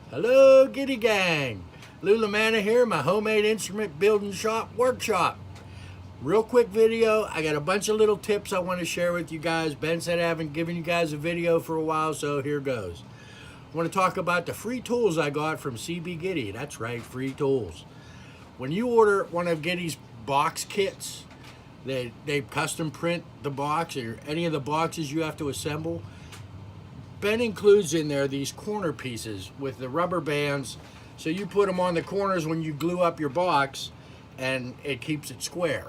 Hello, Giddy Gang. Lou LaManna here, my homemade instrument building shop workshop. Real quick video. I got a bunch of little tips I want to share with you guys. Ben said I haven't given you guys a video for a while, so here goes. I want to talk about the free tools I got from CB Giddy. That's right, free tools. When you order one of Giddy's box kits, they custom print the box or any of the boxes you have to assemble. Ben includes in there these corner pieces with the rubber bands, so you put them on the corners when you glue up your box and it keeps it square.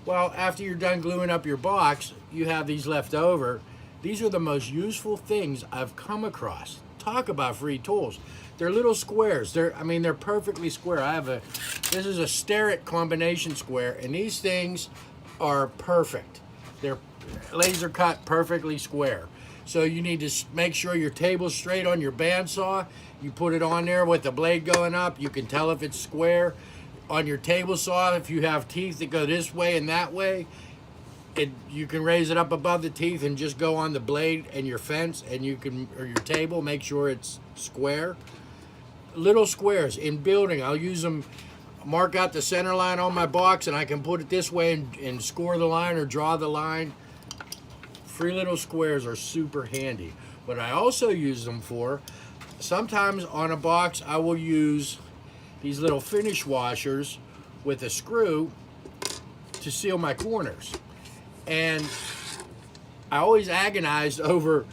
Well, after you're done gluing up your box, you have these left over. These are the most useful things I've come across. Talk about free tools. They're little squares. They're perfectly square. This is a Starrett combination square, and these things are perfect. They're laser cut perfectly square. So you need to make sure your table's straight on your bandsaw. You put it on there with the blade going up. You can tell if it's square. On your table saw, if you have teeth that go this way and that way, you can raise it up above the teeth and just go on the blade and your fence, and or your table, make sure it's square. Little squares in building, I'll use them, mark out the center line on my box, and I can put it this way and score the line or draw the line. Free little squares are super handy. What I also use them for, sometimes on a box I will use these little finish washers with a screw to seal my corners. And I always agonized over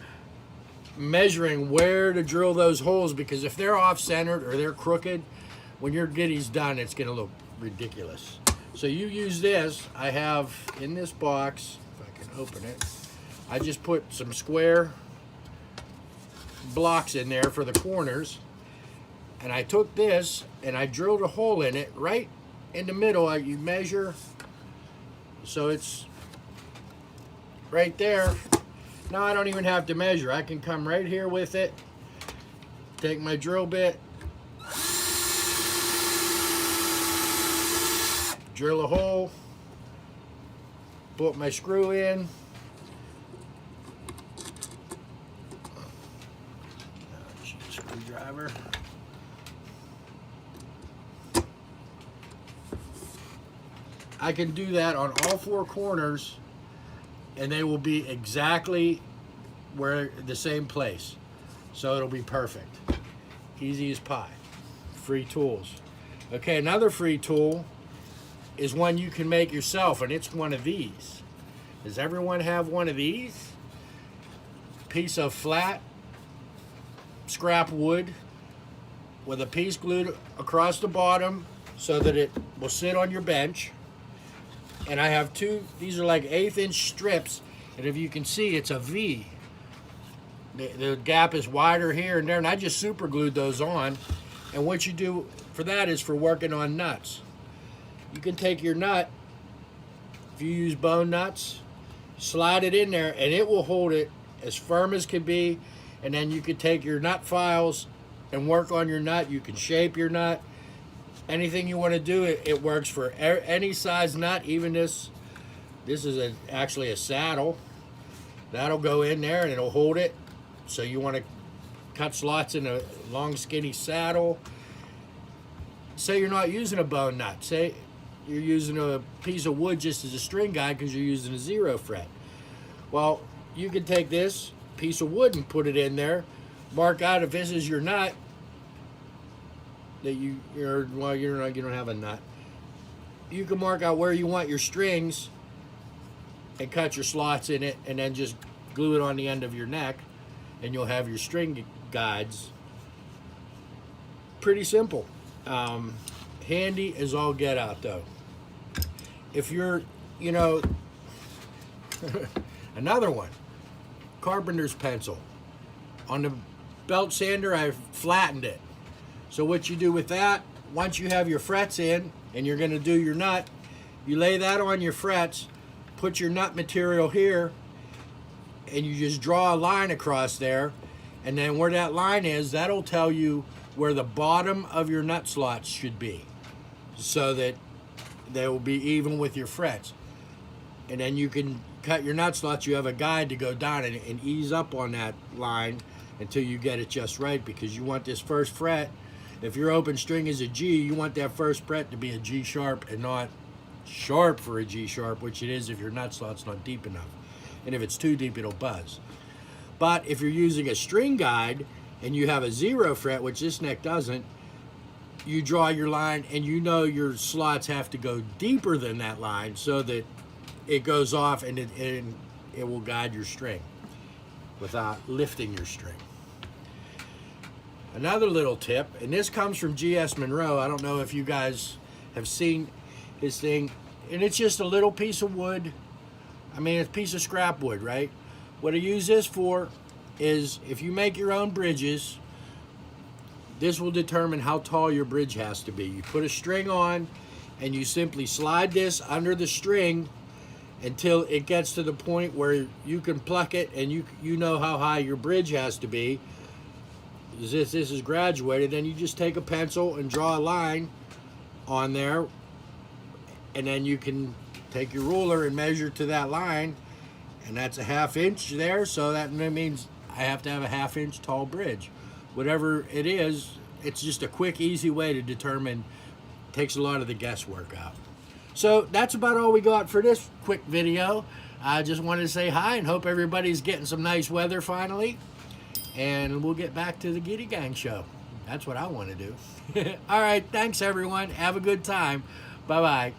measuring where to drill those holes, because if they're off-centered or they're crooked, when your Giddy's done, it's gonna look ridiculous. So you use this. I have in this box, if I can open it, I just put some square blocks in there for the corners, and I took this and I drilled a hole in it right in the middle. You measure so it's right there. Now I don't even have to measure. I can come right here with it, take my drill bit, drill a hole, put my screw in, screwdriver, I can do that on all four corners, and they will be exactly where the same place, so it'll be perfect. Easy as pie. Free tools. Okay, another free tool is one you can make yourself, and it's one of these. Does everyone have one of these? Piece of flat scrap wood with a piece glued across the bottom so that it will sit on your bench. And I have two, these are like 1/8 inch strips, and if you can see, it's a V. The gap is wider here and there, and I just super glued those on. And what you do for that is for working on nuts. You can take your nut, if you use bone nuts, slide it in there, and it will hold it as firm as can be. And then you can take your nut files and work on your nut. You can shape your nut. Anything you want to do, it works for any size nut. Even this is actually a saddle. That'll go in there and it'll hold it. So you want to cut slots in a long skinny saddle. Say you're not using a bone nut. Say you're using a piece of wood just as a string guide because you're using a 0 fret. Well, you can take this piece of wood and put it in there. Mark out if this is your nut. That you don't have a nut. You can mark out where you want your strings and cut your slots in it, and then just glue it on the end of your neck, and you'll have your string guides. Pretty simple. Handy as all get out though. If you're, another one, carpenter's pencil. On the belt sander, I flattened it. So what you do with that, once you have your frets in and you're going to do your nut, you lay that on your frets, put your nut material here, and you just draw a line across there, and then where that line is, that'll tell you where the bottom of your nut slots should be, so that they will be even with your frets. And then you can cut your nut slots. You have a guide to go down and ease up on that line until you get it just right, because you want this first fret. If your open string is a G, you want that first fret to be a G sharp and not sharp for a G sharp, which it is if your nut slot's not deep enough. And if it's too deep, it'll buzz. But if you're using a string guide and you have a 0 fret, which this neck doesn't, you draw your line and you know your slots have to go deeper than that line so that it goes off and it will guide your string without lifting your string. Another little tip, and this comes from G.S. Monroe. I don't know if you guys have seen his thing, and it's just a little piece of wood. I mean, it's a piece of scrap wood, right? What I use this for is if you make your own bridges, this will determine how tall your bridge has to be. You put a string on and you simply slide this under the string until it gets to the point where you can pluck it and you know how high your bridge has to be. This is graduated, then you just take a pencil and draw a line on there, and then you can take your ruler and measure to that line, and that's a 1/2 inch there, so that means I have to have a 1/2 inch tall bridge. Whatever it is, it's just a quick, easy way to determine. Takes a lot of the guesswork out. So that's about all we got for this quick video. I just wanted to say hi and hope everybody's getting some nice weather finally. And we'll get back to the Giddy Gang show. That's what I want to do. All right, thanks everyone. Have a good time. Bye-bye.